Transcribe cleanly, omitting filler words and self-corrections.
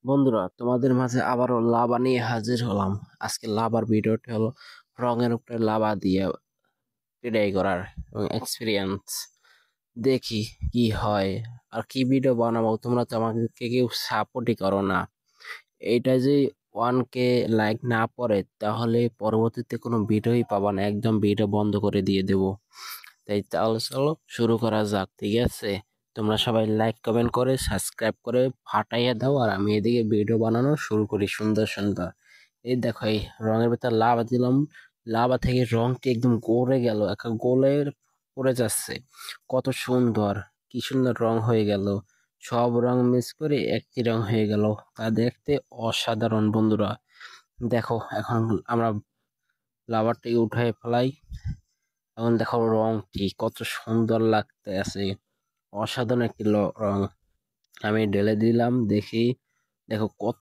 বন্ধুরা, তোমাদের মাঝে আবারও লাভা নিয়ে হাজির হলাম। আজকে লাভার ভিডিওটি হলো রঙের উপরে লাভা দিয়ে পিডাই করার এবং এক্সপিরিয়েন্স। দেখি কি হয় আর কি ভিডিও বানাবো। তোমরা তো আমাকে কেউ সাপোর্টই করো না। এইটা যে 1K লাইক না পড়ে তাহলে পরবর্তীতে কোনো ভিডিওই পাবা না, একদম ভিডিও বন্ধ করে দিয়ে দেবো। তাহলে চলো শুরু করা যাক, ঠিক আছে? তোমরা সবাই লাইক কমেন্ট করে সাবস্ক্রাইব করে ফাটাইয়া দাও, আর আমি এদিকে ভিডিও বানানো শুরু করি সুন্দর সুন্দর। এই দেখো, এই রঙের ভেতর লাভা দিলাম, লাভা থেকে রংটি একদম গড়ে গেল, একটা গোলের পড়ে যাচ্ছে। কত সুন্দর, কি সুন্দর রং হয়ে গেল। সব রং মিক্স করে একটি রং হয়ে গেল, তা দেখতে অসাধারণ বন্ধুরা। দেখো এখন আমরা লাভারটি উঠাই ফেলাই। এখন দেখো রংটি কত সুন্দর লাগতে আছে, অসাধারণ একটি রং। আমি ঢেলে দিলাম, দেখি। দেখো কত